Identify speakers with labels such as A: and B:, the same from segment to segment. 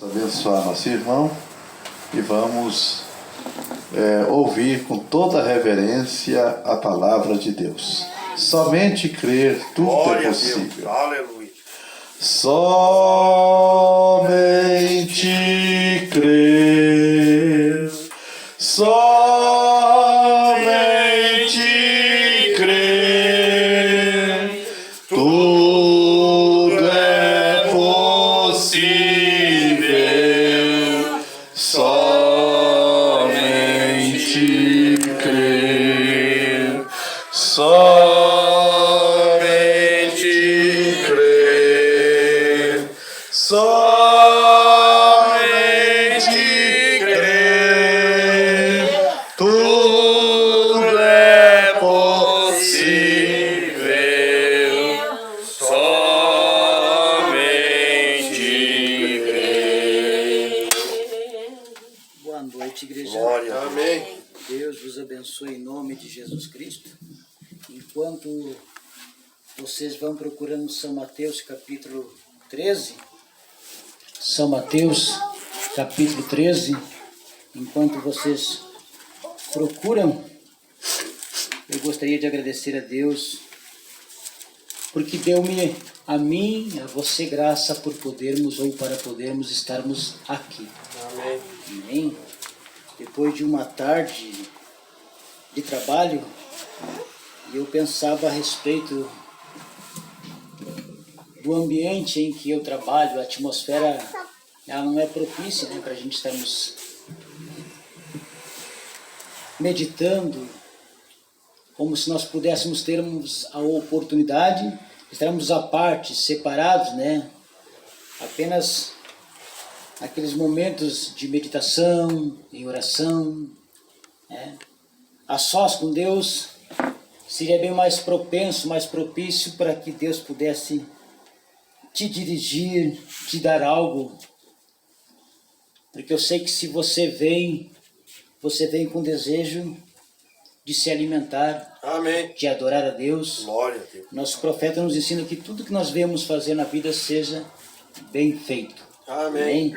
A: Abençoar nosso irmão e vamos ouvir com toda reverência a palavra de Deus. Somente crer, tudo
B: Glória
A: é possível.
B: Aleluia.
A: Somente crer, somente crer, tudo é possível. Somente crer, somente crer, somente crer, tudo é possível. Somente crer.
C: Boa noite, igreja.
B: Glória. Amém.
C: Deus vos abençoe em nome de Jesus Cristo. Enquanto vocês vão procurando São Mateus capítulo 13, São Mateus capítulo 13, enquanto vocês procuram, eu gostaria de agradecer a Deus, porque deu-me a mim, a você graça por podermos ou para podermos estarmos aqui.
B: Amém.
C: Amém? Depois de uma tarde de trabalho, eu pensava a respeito do ambiente em que eu trabalho. A atmosfera ela não é propícia, para a gente estarmos meditando, como se nós pudéssemos termos a oportunidade de estarmos à parte, separados, apenas aqueles momentos de meditação, em oração, a sós com Deus, seria bem mais propenso, mais propício para que Deus pudesse te dirigir, te dar algo. Porque eu sei que se você vem com desejo de se alimentar,
B: Amém.
C: de adorar a Deus.
B: Glória a Deus.
C: Nosso profeta nos ensina que tudo que nós vemos fazer na vida seja bem feito.
B: Amém.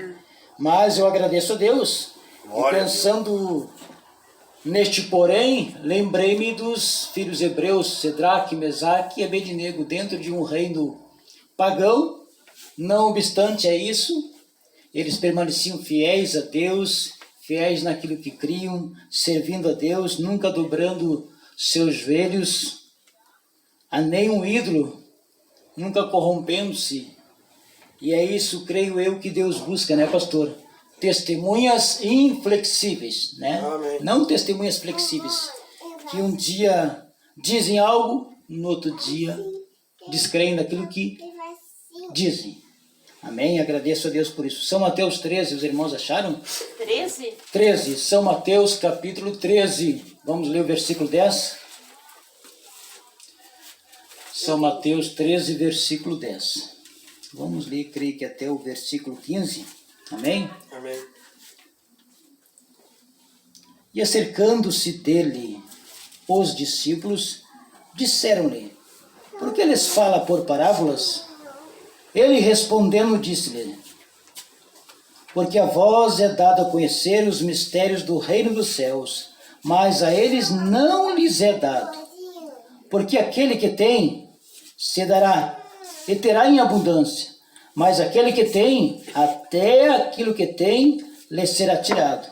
C: Mas eu agradeço a Deus.
B: Glória
C: E pensando neste porém, lembrei-me dos filhos hebreus, Sedraque, Mesaque e Abednego, dentro de um reino pagão. Não obstante a isso, eles permaneciam fiéis a Deus, fiéis naquilo que criam, servindo a Deus, nunca dobrando seus joelhos a nenhum ídolo, nunca corrompendo-se. E é isso, creio eu, que Deus busca, pastor? Testemunhas inflexíveis,
B: Amém.
C: Não testemunhas flexíveis, que um dia dizem algo, no outro dia descreem daquilo que dizem. Amém? Agradeço a Deus por isso. São Mateus 13, os irmãos acharam?
D: 13?
C: 13, São Mateus capítulo 13. Vamos ler o versículo 10? São Mateus 13, versículo 10. Vamos ler, creio que até o versículo 15. Amém?
B: Amém.
C: E acercando-se dele os discípulos, disseram-lhe: por que lhes fala por parábolas? Ele respondendo disse-lhe: porque a vós é dado a conhecer os mistérios do reino dos céus, mas a eles não lhes é dado. Porque aquele que tem, se dará, e terá em abundância, mas aquele que tem, até aquilo que tem, lhe será tirado.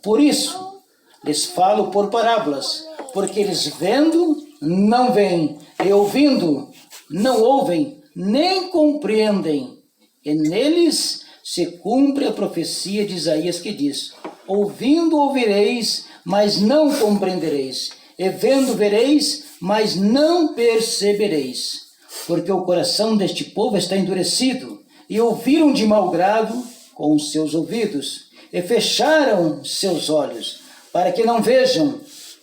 C: Por isso, lhes falo por parábolas, porque eles vendo, não veem, e ouvindo, não ouvem, nem compreendem. E neles se cumpre a profecia de Isaías que diz: ouvindo ouvireis, mas não compreendereis, e vendo vereis, mas não percebereis. Porque o coração deste povo está endurecido, e ouviram de mau grado com os seus ouvidos, e fecharam seus olhos, para que não vejam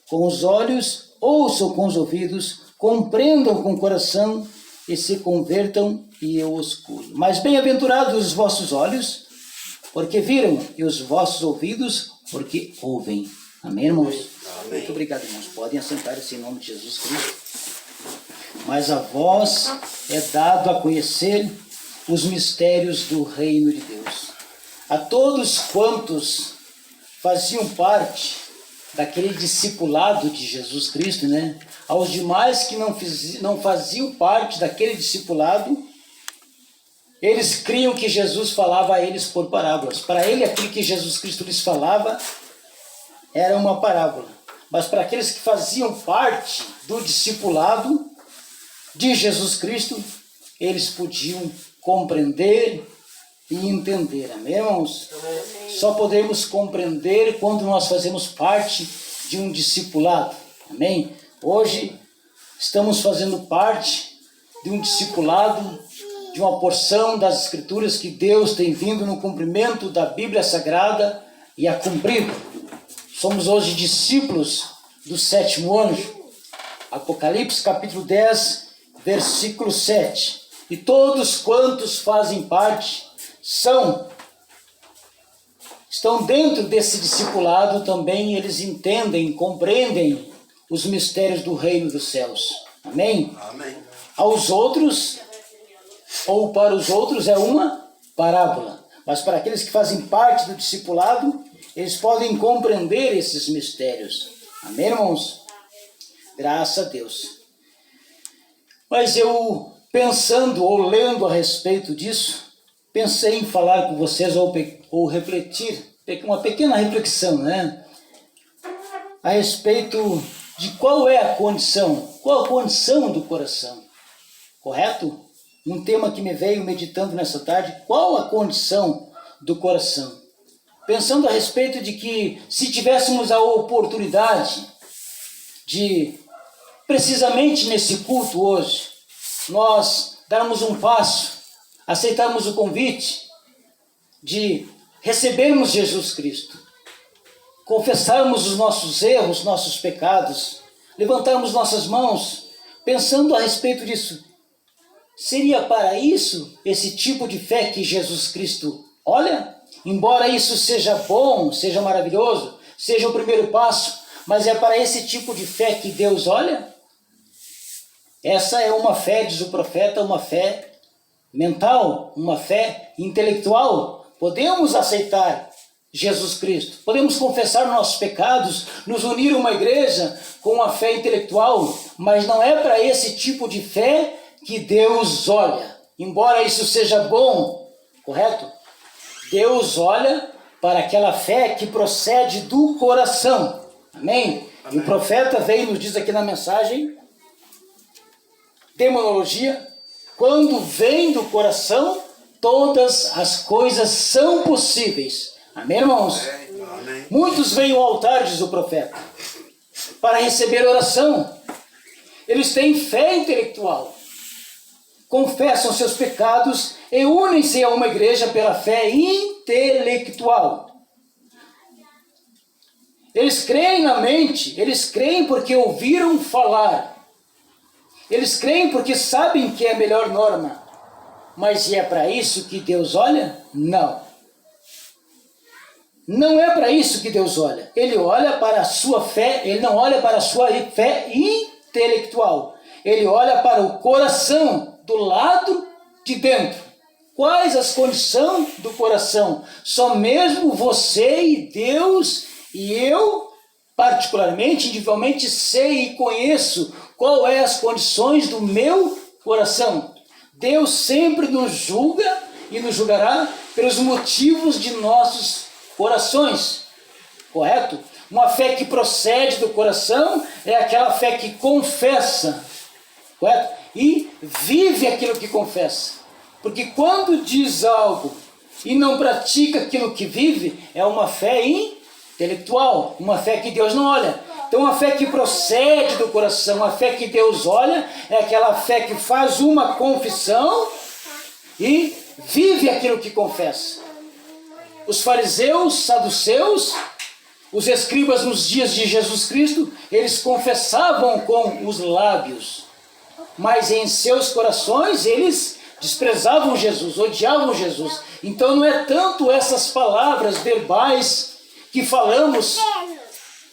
C: com os olhos, ouçam com os ouvidos, compreendam com o coração, e se convertam, e eu os curo. Mas bem-aventurados os vossos olhos, porque viram, e os vossos ouvidos, porque ouvem. Amém, irmãos?
B: Amém.
C: Muito obrigado, irmãos. Podem assentar-se em nome de Jesus Cristo. Mas a vós é dado a conhecer os mistérios do reino de Deus. a todos quantos faziam parte daquele discipulado de Jesus Cristo, né? Aos demais que não faziam parte daquele discipulado, eles criam que Jesus falava a eles por parábolas. Para ele, aquilo que Jesus Cristo lhes falava era uma parábola. Mas para aqueles que faziam parte do discipulado de Jesus Cristo, eles podiam compreender e entender. Amém, irmãos? Só podemos compreender quando nós fazemos parte de um discipulado. Amém? Hoje estamos fazendo parte de um discipulado, de uma porção das Escrituras que Deus tem vindo no cumprimento da Bíblia Sagrada e a cumprido. Somos hoje discípulos do 7º anjo. Apocalipse capítulo 10, versículo 7. E todos quantos fazem parte estão dentro desse discipulado também, eles entendem, compreendem os mistérios do reino dos céus. Amém?
B: Amém.
C: Aos outros, ou para os outros, é uma parábola. Mas para aqueles que fazem parte do discipulado, eles podem compreender esses mistérios. Amém, irmãos? Graças a Deus. Mas eu, pensando ou lendo a respeito disso, pensei em falar com vocês ou refletir, uma pequena reflexão, né? A respeito de qual é a condição do coração, correto? Um tema que me veio meditando nessa tarde, qual a condição do coração? Pensando a respeito de que se tivéssemos a oportunidade de, precisamente nesse culto hoje, nós darmos um passo, aceitarmos o convite de recebermos Jesus Cristo, confessarmos os nossos erros, nossos pecados, levantarmos nossas mãos, pensando a respeito disso. Seria para isso esse tipo de fé que Jesus Cristo olha? Embora isso seja bom, seja maravilhoso, seja o primeiro passo, mas é para esse tipo de fé que Deus olha? Essa é uma fé, diz o profeta, uma fé mental, uma fé intelectual. Podemos aceitar Jesus Cristo, podemos confessar nossos pecados, nos unir a uma igreja com uma fé intelectual, mas não é para esse tipo de fé que Deus olha. Embora isso seja bom, correto? Deus olha para aquela fé que procede do coração. Amém? E o profeta veio e nos diz aqui na mensagem, demonologia, quando vem do coração, todas as coisas são possíveis. Amém, irmãos?
B: Amém.
C: Muitos vêm ao altar, diz o profeta, para receber oração. Eles têm fé intelectual, confessam seus pecados e unem-se a uma igreja pela fé intelectual. Eles creem na mente, eles creem porque ouviram falar. Eles creem porque sabem que é a melhor norma. Mas é para isso que Deus olha? Não. Não é para isso que Deus olha. Ele olha para a sua fé, ele não olha para a sua fé intelectual. Ele olha para o coração, do lado de dentro. Quais as condições do coração? Só mesmo você e Deus e eu, particularmente, individualmente, sei e conheço qual é as condições do meu coração. Deus sempre nos julga e nos julgará pelos motivos de nossos corações, correto? Uma fé que procede do coração é aquela fé que confessa, correto? E vive aquilo que confessa. Porque quando diz algo e não pratica aquilo que vive, é uma fé intelectual, uma fé que Deus não olha. Então, a fé que procede do coração, a fé que Deus olha, é aquela fé que faz uma confissão e vive aquilo que confessa. Os fariseus, saduceus, os escribas nos dias de Jesus Cristo, eles confessavam com os lábios, mas em seus corações eles desprezavam Jesus, odiavam Jesus. Então não é tanto essas palavras verbais que falamos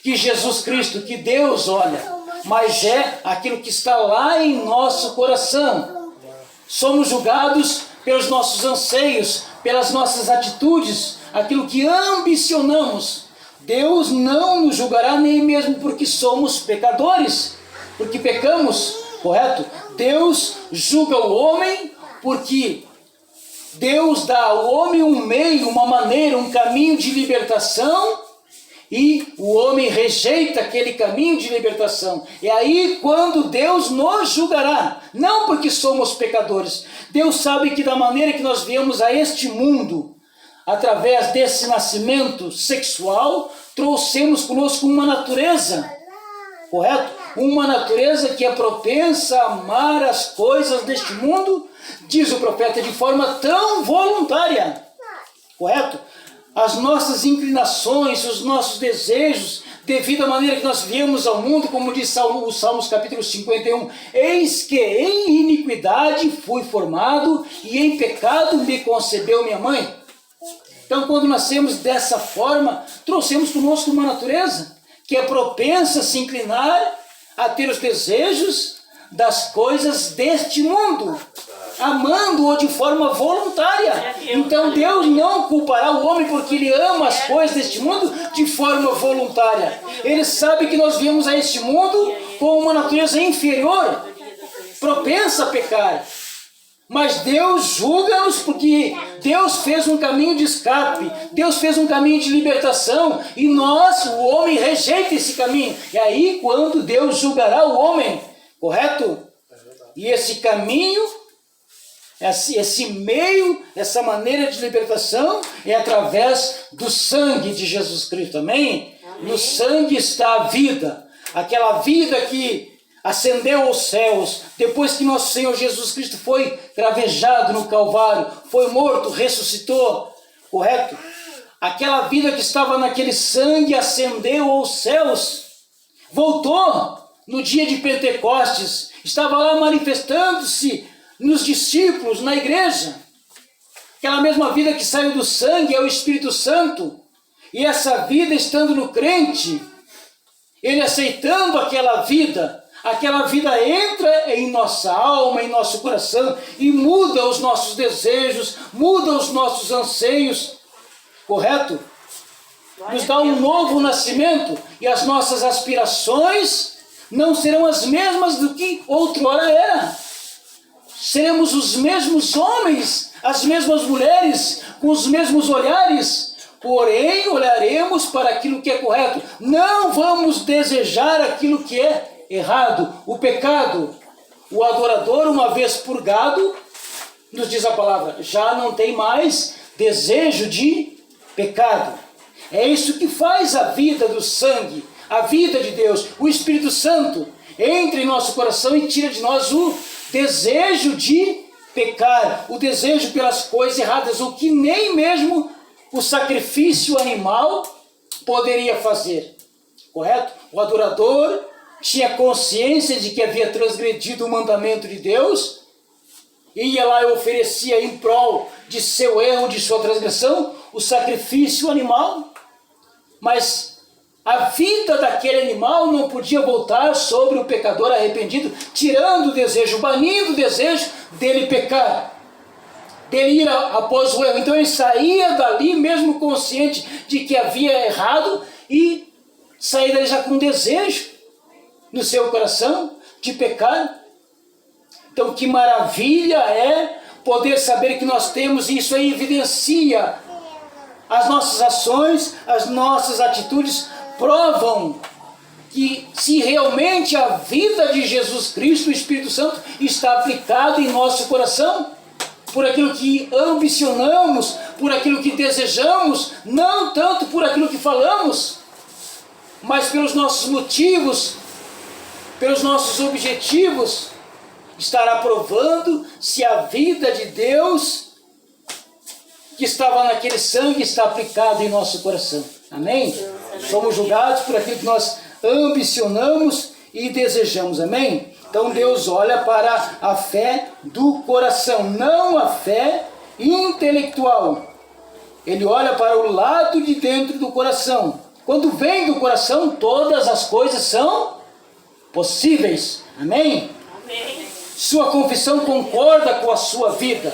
C: que Jesus Cristo, que Deus olha, mas é aquilo que está lá em nosso coração. Somos julgados pelos nossos anseios, pelas nossas atitudes, aquilo que ambicionamos, Deus não nos julgará nem mesmo porque somos pecadores, porque pecamos, correto? Deus julga o homem porque Deus dá ao homem um meio, uma maneira, um caminho de libertação, e o homem rejeita aquele caminho de libertação. É aí quando Deus nos julgará, não porque somos pecadores. Deus sabe que da maneira que nós viemos a este mundo, através desse nascimento sexual, trouxemos conosco uma natureza, correto? Uma natureza que é propensa a amar as coisas deste mundo, diz o profeta, de forma tão voluntária, correto? As nossas inclinações, os nossos desejos, devido à maneira que nós viemos ao mundo, como diz o Salmos capítulo 51, eis que em iniquidade fui formado e em pecado me concebeu minha mãe. Então, quando nascemos dessa forma, trouxemos conosco uma natureza que é propensa a se inclinar, a ter os desejos das coisas deste mundo, amando-o de forma voluntária. Então Deus não culpará o homem porque ele ama as coisas deste mundo de forma voluntária. Ele sabe que nós viemos a este mundo com uma natureza inferior, propensa a pecar. Mas Deus julga-nos porque Deus fez um caminho de escape, Deus fez um caminho de libertação, e nós, o homem, rejeita esse caminho. E aí quando Deus julgará o homem, correto? E esse caminho, esse meio, essa maneira de libertação é através do sangue de Jesus Cristo, amém? No sangue está a vida, aquela vida que ascendeu aos céus, depois que nosso Senhor Jesus Cristo foi cravejado no Calvário, foi morto, ressuscitou, correto? Aquela vida que estava naquele sangue ascendeu aos céus, voltou no dia de Pentecostes, estava lá manifestando-se nos discípulos, na igreja. Aquela mesma vida que saiu do sangue é o Espírito Santo, e essa vida estando no crente, ele aceitando aquela vida entra em nossa alma, em nosso coração, e muda os nossos desejos, muda os nossos anseios, correto? Nos dá um novo nascimento, e as nossas aspirações não serão as mesmas do que outrora era. Seremos os mesmos homens, as mesmas mulheres, com os mesmos olhares, porém olharemos para aquilo que é correto. Não vamos desejar aquilo que é errado, o pecado. O adorador, uma vez purgado, nos diz a palavra, já não tem mais desejo de pecado. É isso que faz a vida do sangue, a vida de Deus. O Espírito Santo entra em nosso coração e tira de nós o desejo de pecar, o desejo pelas coisas erradas, o que nem mesmo o sacrifício animal poderia fazer, correto? O adorador tinha consciência de que havia transgredido o mandamento de Deus, ia lá e oferecia em prol de seu erro, de sua transgressão, o sacrifício animal, mas a vida daquele animal não podia voltar sobre o pecador arrependido, tirando o desejo, banindo o desejo dele pecar, dele ir após o erro. Então ele saía dali mesmo consciente de que havia errado e saía dali já com desejo no seu coração de pecar. Então que maravilha é poder saber que nós temos, e isso aí evidencia as nossas ações, as nossas atitudes, provam que se realmente a vida de Jesus Cristo, o Espírito Santo, está aplicado em nosso coração, por aquilo que ambicionamos, por aquilo que desejamos, não tanto por aquilo que falamos, mas pelos nossos motivos, pelos nossos objetivos, estará provando se a vida de Deus que estava naquele sangue está aplicado em nosso coração. Amém? Somos julgados por aquilo que nós ambicionamos e desejamos. Amém? Então Deus olha para a fé do coração, não a fé intelectual. Ele olha para o lado de dentro do coração. Quando vem do coração, todas as coisas são possíveis. Amém?
D: Amém.
C: Sua confissão concorda com a sua vida.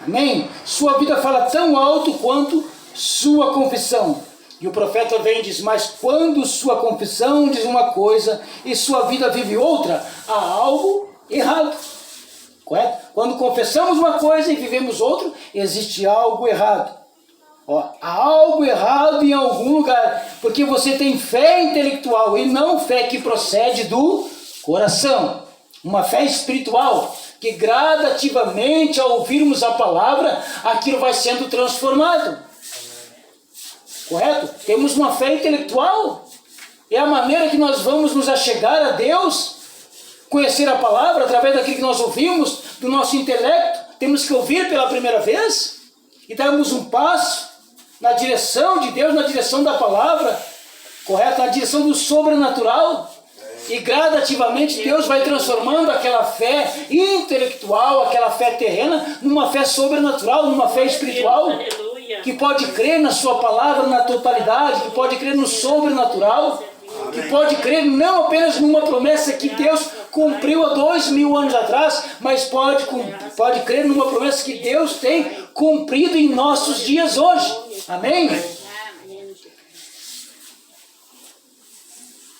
C: Amém? Sua vida fala tão alto quanto sua confissão. E o profeta vem e diz, mas quando sua confissão diz uma coisa e sua vida vive outra, há algo errado. Correto? Quando confessamos uma coisa e vivemos outra, existe algo errado. Ó, há algo errado em algum lugar, porque você tem fé intelectual e não fé que procede do coração. Uma fé espiritual, que gradativamente ao ouvirmos a palavra, aquilo vai sendo transformado. Correto? Temos uma fé intelectual. É a maneira que nós vamos nos achegar a Deus, conhecer a palavra através daquilo que nós ouvimos, do nosso intelecto. Temos que ouvir pela primeira vez e darmos um passo na direção de Deus, na direção da palavra, correto? Na direção do sobrenatural. E gradativamente Deus vai transformando aquela fé intelectual, aquela fé terrena, numa fé sobrenatural, numa fé espiritual, que pode crer na sua palavra na totalidade, que pode crer no sobrenatural, que pode crer não apenas numa promessa que Deus cumpriu há 2000 anos atrás, mas pode crer numa promessa que Deus tem cumprido em nossos dias hoje. Amém?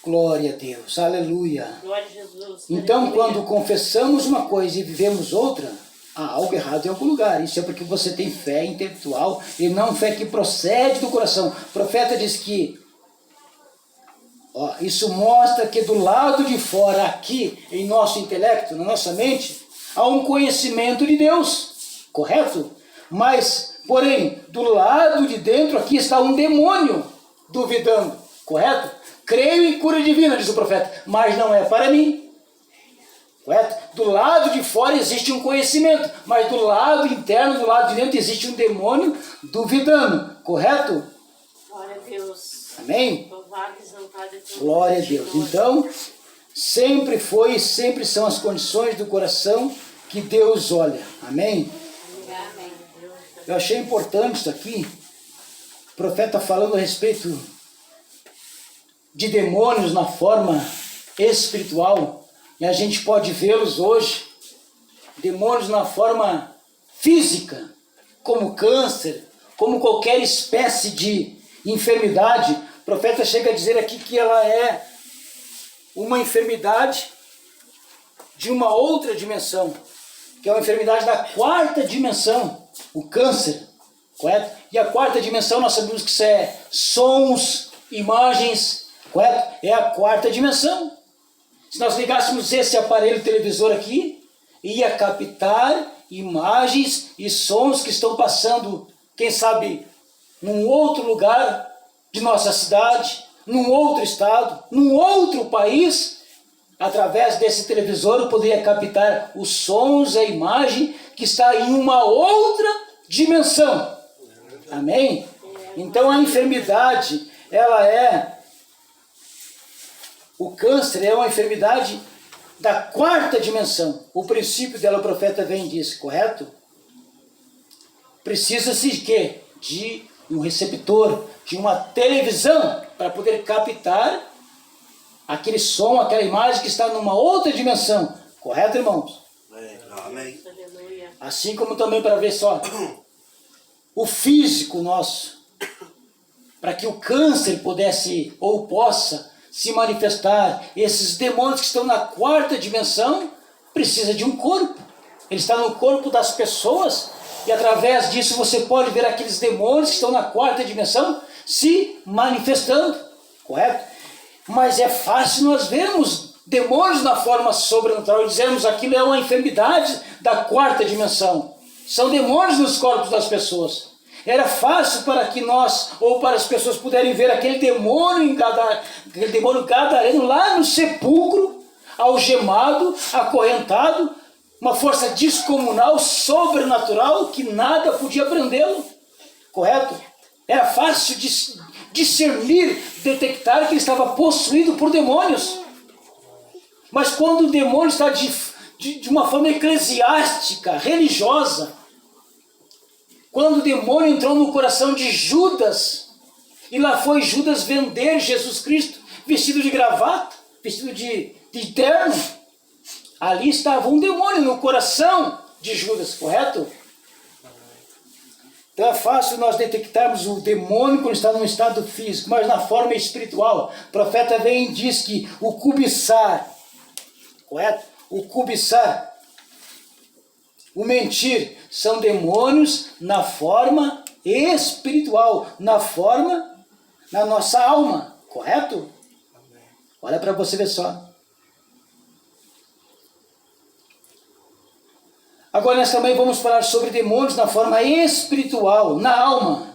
C: Glória a Deus, aleluia.
D: Glória a Jesus.
C: Então,
D: Aleluia.
C: quando confessamos uma coisa e vivemos outra, há algo errado em algum lugar. Isso é porque você tem fé intelectual e não fé que procede do coração. O profeta diz que isso mostra que do lado de fora, aqui, em nosso intelecto, na nossa mente, há um conhecimento de Deus, correto? Mas, porém, do lado de dentro aqui está um demônio duvidando, correto? Creio em cura divina, diz o profeta, mas não é para mim. Correto? Do lado de fora existe um conhecimento, mas do lado interno, do lado de dentro, existe um demônio duvidando, correto?
D: Glória a Deus.
C: Amém?
D: Louvado, exaltado e teu
C: Glória a
D: nome,
C: Deus.
D: Senhor.
C: Então, sempre foi e sempre são as condições do coração que Deus olha. Amém?
D: Amém.
C: Eu achei importante isso aqui. O profeta falando a respeito de demônios na forma espiritual. E a gente pode vê-los hoje. Demônios na forma física, como câncer, como qualquer espécie de enfermidade. O profeta chega a dizer aqui que ela é uma enfermidade de uma outra dimensão, que é uma enfermidade da quarta dimensão, o câncer, correto? E a quarta dimensão nós sabemos que isso é sons, imagens, correto? É a quarta dimensão. Se nós ligássemos esse aparelho televisor aqui, ia captar imagens e sons que estão passando, quem sabe, num outro lugar de nossa cidade, num outro estado, num outro país. Através desse televisor eu poderia captar os sons, a imagem que está em uma outra dimensão. Amém? Então a enfermidade, o câncer é uma enfermidade da quarta dimensão. O princípio dela, o profeta vem e diz, correto? Precisa-se de quê? De um receptor, de uma televisão, para poder captar aquele som, aquela imagem que está numa outra dimensão. Correto, irmãos?
B: Amém.
D: Aleluia.
C: Assim como também para ver só o físico nosso, para que o câncer pudesse ou possa se manifestar, esses demônios que estão na quarta dimensão, precisa de um corpo. Ele está no corpo das pessoas e através disso você pode ver aqueles demônios que estão na quarta dimensão se manifestando, correto? Mas é fácil nós vermos demônios na forma sobrenatural e dizermos que aquilo é uma enfermidade da quarta dimensão. São demônios nos corpos das pessoas. Era fácil para que nós, ou para as pessoas puderem ver aquele demônio gadareno lá no sepulcro, algemado, acorrentado, uma força descomunal, sobrenatural, que nada podia prendê-lo. Correto? Era fácil discernir, detectar que ele estava possuído por demônios. Mas quando o demônio está de uma forma eclesiástica, religiosa, quando o demônio entrou no coração de Judas, e lá foi Judas vender Jesus Cristo, vestido de gravata, vestido de terno, ali estava um demônio no coração de Judas, correto? Então é fácil nós detectarmos o demônio quando está num estado físico, mas na forma espiritual. O profeta vem e diz que o cobiçar, correto? O cobiçar, o mentir, são demônios na forma espiritual, na nossa alma, correto? Olha para você ver só. Agora nós também vamos falar sobre demônios na forma espiritual, na alma.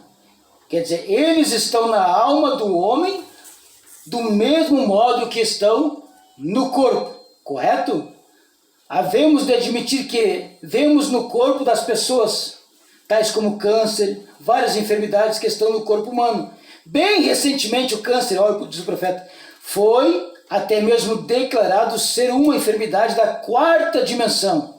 C: Quer dizer, eles estão na alma do homem do mesmo modo que estão no corpo, correto? Havemos de admitir que vemos no corpo das pessoas, tais como câncer, várias enfermidades que estão no corpo humano. Bem recentemente o câncer, olha, diz o profeta, foi até mesmo declarado ser uma enfermidade da 4ª dimensão,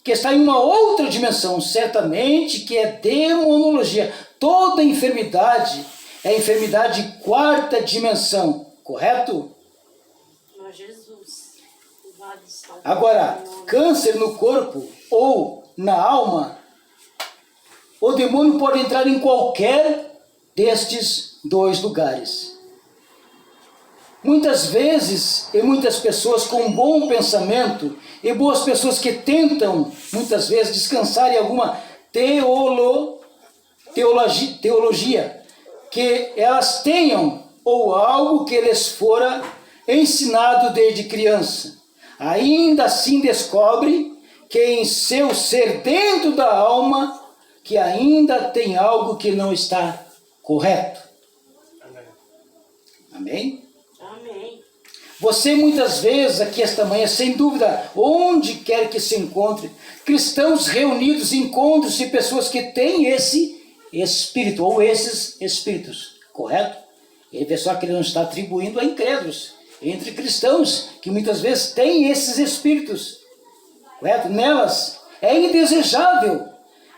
C: que está em uma outra dimensão, certamente que é demonologia. Toda enfermidade é enfermidade de 4ª dimensão, correto?
D: Ó Jesus. Louvado seja o
C: Agora,
D: nome.
C: câncer no corpo ou na alma, o demônio pode entrar em qualquer destes 2 lugares. Muitas vezes, e muitas pessoas com bom pensamento, e boas pessoas que tentam, muitas vezes, descansar em alguma teologia, que elas tenham, ou algo que lhes fora ensinado desde criança. Ainda assim descobre que em seu ser dentro da alma, que ainda tem algo que não está correto. Amém?
D: Amém.
C: Você muitas vezes aqui esta manhã, sem dúvida, onde quer que se encontre, cristãos reunidos, encontram-se pessoas que têm esse espírito, ou esses espíritos, correto? E pessoal que ele não está atribuindo a incrédulos, entre cristãos, que muitas vezes têm esses espíritos, correto? Nelas é indesejável,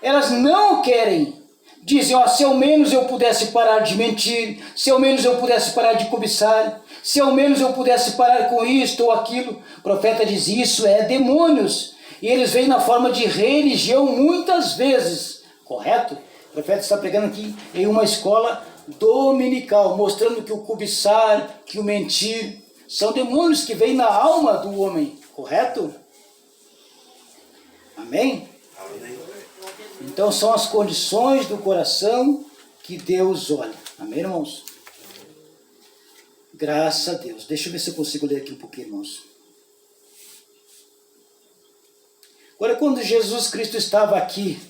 C: elas não querem. Dizem, ó, se ao menos eu pudesse parar de mentir, se ao menos eu pudesse parar de cobiçar, se ao menos eu pudesse parar com isto ou aquilo. O profeta diz, isso é demônios. E eles vêm na forma de religião muitas vezes, correto? O profeta está pregando aqui em uma escola dominical, mostrando que o cobiçar, que o mentir, são demônios que vêm na alma do homem, correto? Amém? Então são as condições do coração que Deus olha. Amém, irmãos? Graças a Deus. Deixa eu ver se eu consigo ler aqui um pouquinho, irmãos. Agora, quando Jesus Cristo estava aqui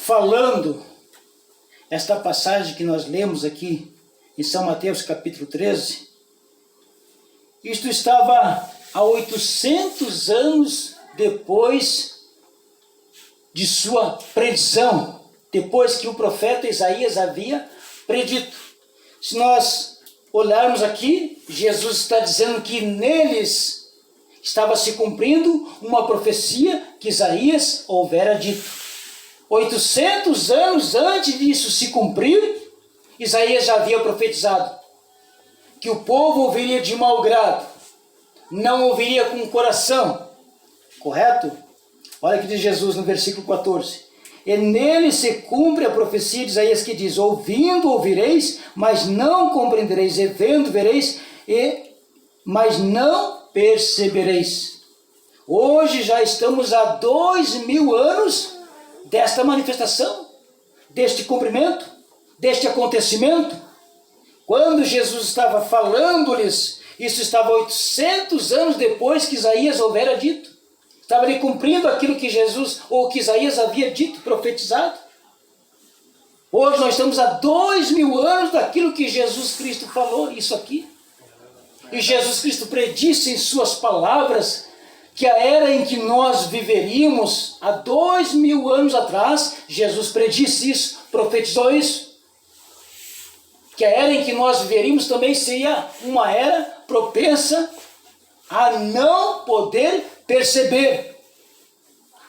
C: falando esta passagem que nós lemos aqui em São Mateus capítulo 13, isto estava há 800 anos depois de sua predição, depois que o profeta Isaías havia predito. Se nós olharmos aqui, Jesus está dizendo que neles estava se cumprindo uma profecia que Isaías houvera dito. 800 anos antes disso se cumprir, Isaías já havia profetizado que o povo ouviria de mau grado, não ouviria com o coração, correto? Olha o que diz Jesus no versículo 14. E nele se cumpre a profecia de Isaías que diz, ouvindo ouvireis, mas não compreendereis, e vendo vereis, mas não percebereis. Hoje já estamos há 2000 anos desta manifestação, deste cumprimento, deste acontecimento. Quando Jesus estava falando-lhes, isso estava 800 anos depois que Isaías houvera dito. Estava ali cumprindo aquilo que Jesus, ou que Isaías havia dito, profetizado. Hoje nós estamos há 2000 anos daquilo que Jesus Cristo falou, isso aqui. E Jesus Cristo predisse em suas palavras que a era em que nós viveríamos, há 2000 anos atrás, Jesus predisse isso, profetizou isso. Que a era em que nós viveríamos também seria uma era propensa a não poder perceber,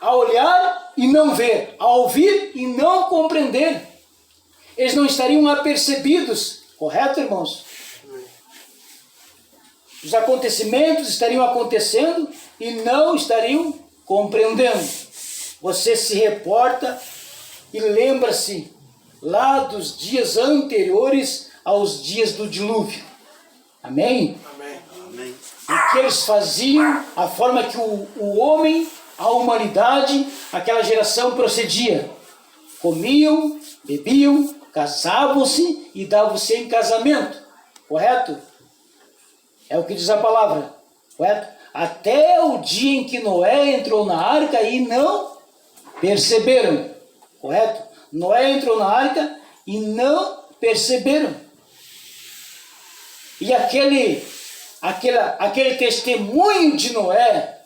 C: a olhar e não ver, a ouvir e não compreender. Eles não estariam apercebidos, correto, irmãos? Os acontecimentos estariam acontecendo e não estariam compreendendo. Você se reporta e lembra-se lá dos dias anteriores aos dias do dilúvio. Amém?
B: Amém.
C: O que eles faziam, a forma que o homem, a humanidade, aquela geração procedia. Comiam, bebiam, casavam-se e davam-se em casamento. Correto? É o que diz a palavra. Correto? Até o dia em que Noé entrou na arca e não perceberam. Correto? Noé entrou na arca e não perceberam. E aquele testemunho de Noé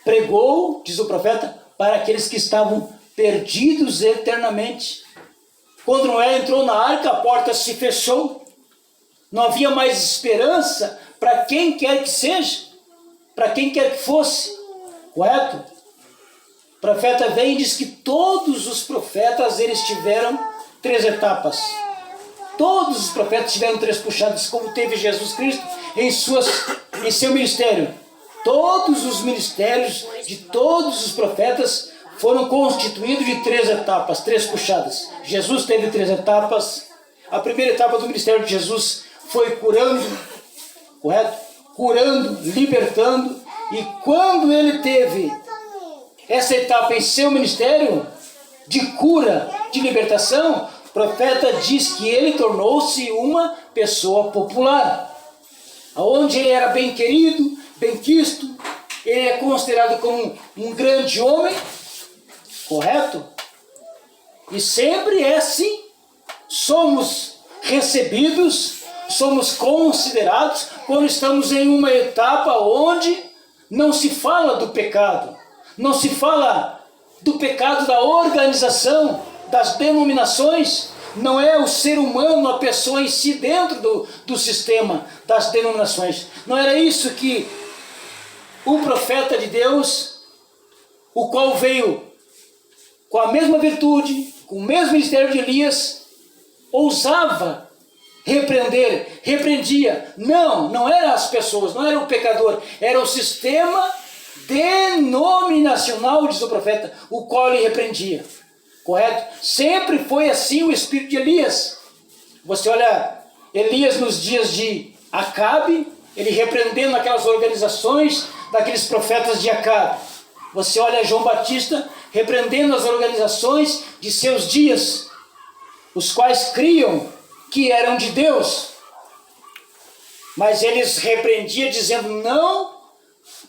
C: pregou, diz o profeta, para aqueles que estavam perdidos eternamente. Quando Noé entrou na arca, a porta se fechou. Não havia mais esperança para quem quer que seja, para quem quer que fosse. Correto? O profeta vem e diz que todos os profetas eles tiveram 3 etapas. Todos os profetas tiveram 3 puxadas, como teve Jesus Cristo em seu ministério. Todos os ministérios de todos os profetas foram constituídos de 3 etapas, 3 puxadas. Jesus teve 3 etapas. A primeira etapa do ministério de Jesus foi curando, correto? Curando, libertando. E quando ele teve essa etapa em seu ministério de cura, de libertação, o profeta diz que ele tornou-se uma pessoa popular. Onde ele era bem querido, bem quisto, ele é considerado como um grande homem, correto? E sempre é assim. Somos recebidos, somos considerados quando estamos em uma etapa onde não se fala do pecado, não se fala do pecado da organização, das denominações. Não é o ser humano, a pessoa em si dentro do sistema das denominações. Não era isso que o profeta de Deus, o qual veio com a mesma virtude, com o mesmo ministério de Elias, ousava repreender, repreendia. Não eram as pessoas, não era o pecador, era o sistema denominacional, diz o profeta, o qual ele repreendia. Correto? Sempre foi assim o espírito de Elias. Você olha Elias nos dias de Acabe, ele repreendendo aquelas organizações daqueles profetas de Acabe. Você olha João Batista repreendendo as organizações de seus dias, os quais criam que eram de Deus. Mas eles repreendiam dizendo: não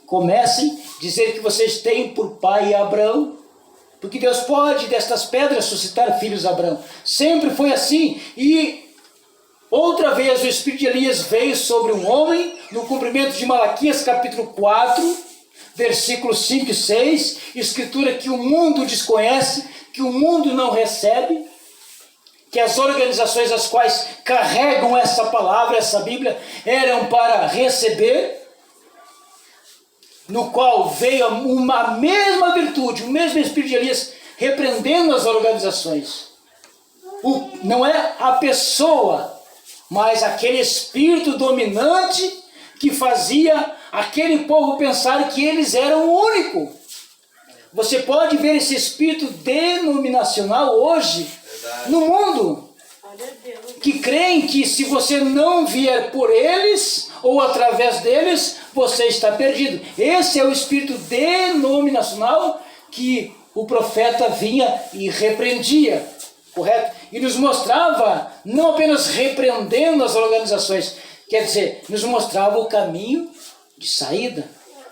C: comecem a dizer que vocês têm por pai Abraão, porque Deus pode destas pedras suscitar filhos a Abraão. Sempre foi assim. E outra vez o espírito de Elias veio sobre um homem, no cumprimento de Malaquias capítulo 4, versículos 5 e 6, escritura que o mundo desconhece, que o mundo não recebe, que as organizações as quais carregam essa palavra, essa Bíblia, eram para receber, no qual veio uma mesma virtude, o mesmo espírito de Elias, repreendendo as organizações. Não é a pessoa, mas aquele espírito dominante que fazia aquele povo pensar que eles eram o único. Você pode ver esse espírito denominacional hoje no mundo, que creem que se você não vier por eles ou através deles, você está perdido. Esse é o espírito denominacional que o profeta vinha e repreendia, correto? E nos mostrava, não apenas repreendendo as organizações, quer dizer, nos mostrava o caminho de saída,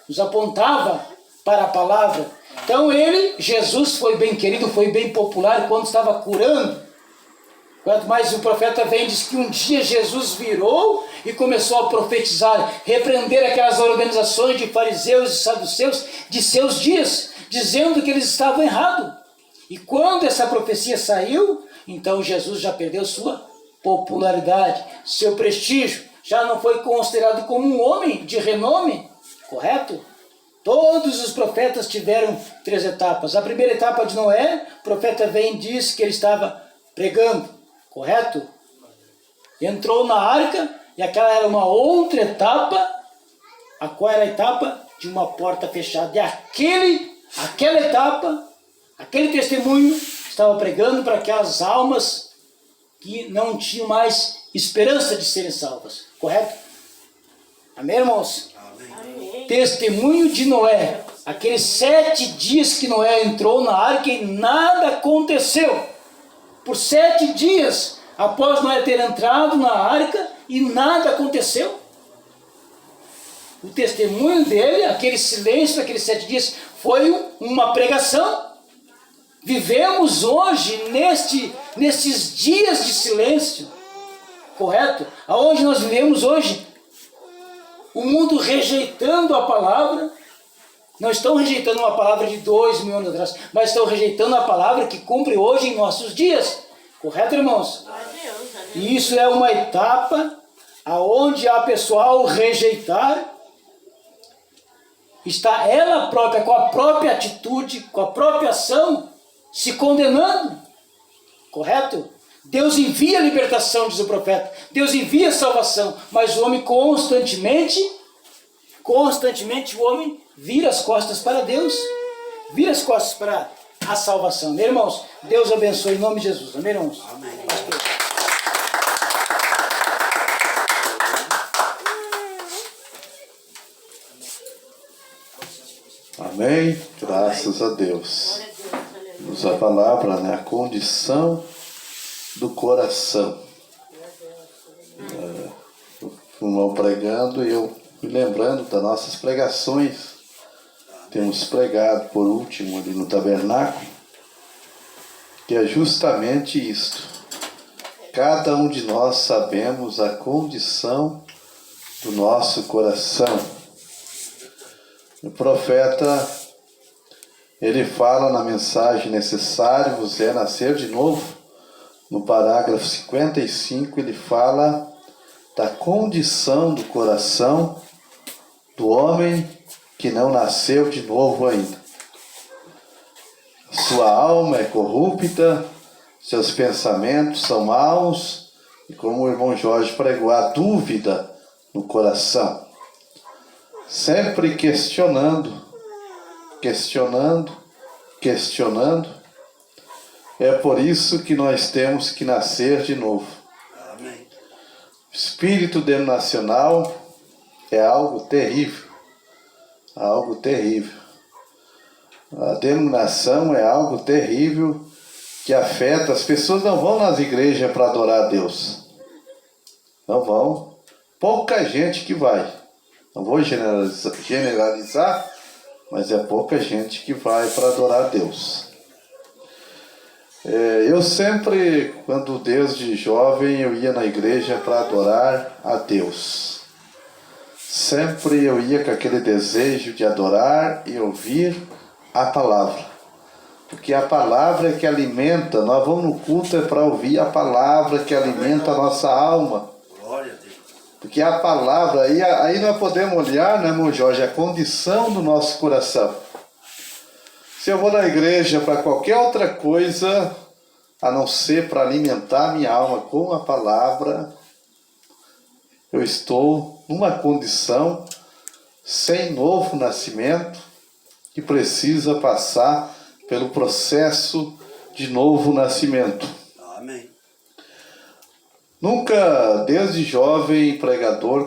C: nos apontava para a palavra. Então Jesus foi bem querido, foi bem popular quando estava curando. Quanto mais o profeta vem e diz que um dia Jesus virou e começou a profetizar, repreender aquelas organizações de fariseus e saduceus de seus dias, dizendo que eles estavam errados. E quando essa profecia saiu, então Jesus já perdeu sua popularidade, seu prestígio, já não foi considerado como um homem de renome, correto? Todos os profetas tiveram 3 etapas. A primeira etapa de Noé, o profeta vem e diz que ele estava pregando, correto? Entrou na arca, e aquela era uma outra etapa, a qual era a etapa de uma porta fechada. E aquela etapa, Aquele testemunho estava pregando para aquelas almas que não tinham mais esperança de serem salvas. Correto? Amém, irmãos?
D: Amém.
C: Testemunho de Noé. Aqueles 7 dias que Noé entrou na arca e nada aconteceu. Por 7 dias, após Noé ter entrado na arca e nada aconteceu. O testemunho dele, aquele silêncio, aqueles 7 dias, foi uma pregação. Vivemos hoje nestes dias de silêncio, correto? Aonde nós vivemos hoje? O mundo rejeitando a palavra. Não estão rejeitando uma palavra de 2000 anos atrás, mas estão rejeitando a palavra que cumpre hoje em nossos dias. Correto, irmãos? E isso é uma etapa aonde a pessoa, ao rejeitar, está ela própria, com a própria atitude, com a própria ação, se condenando. Correto? Deus envia a libertação, diz o profeta. Deus envia a salvação, mas o homem constantemente o homem vira as costas para Deus, vira as costas para a salvação. Meus irmãos, Deus abençoe em nome de Jesus. Amém, irmãos?
B: Amém.
A: Amém? Graças a Deus. Diz a palavra, né? A condição do coração. O irmão pregando e eu me lembrando das nossas pregações. Temos pregado por último ali no tabernáculo, que é justamente isto. Cada um de nós sabemos a condição do nosso coração. O profeta, ele fala na mensagem necessário vos é nascer de novo. No parágrafo 55, ele fala da condição do coração do homem que não nasceu de novo ainda. Sua alma é corrupta, seus pensamentos são maus, e como o irmão Jorge pregou, a dúvida no coração. Sempre questionando. É por isso que nós temos que nascer de novo.
B: Amém.
A: O espírito denominacional é algo terrível. Algo terrível. A denominação é algo terrível que afeta. As pessoas não vão nas igrejas para adorar a Deus. Não vão. Pouca gente que vai. Não vou generalizar, mas é pouca gente que vai para adorar a Deus. Eu sempre, quando desde jovem, eu ia na igreja para adorar a Deus. Sempre eu ia com aquele desejo de adorar e ouvir a palavra. Porque a palavra é que alimenta, nós vamos no culto é para ouvir a palavra que alimenta a nossa alma.
B: Glória a Deus.
A: Porque a palavra, aí nós podemos olhar, né, irmão Jorge, a condição do nosso coração. Se eu vou na igreja para qualquer outra coisa, a não ser para alimentar minha alma com a palavra, eu estou numa condição sem novo nascimento, que precisa passar pelo processo de novo nascimento.
B: Amém.
A: Nunca, desde jovem pregador,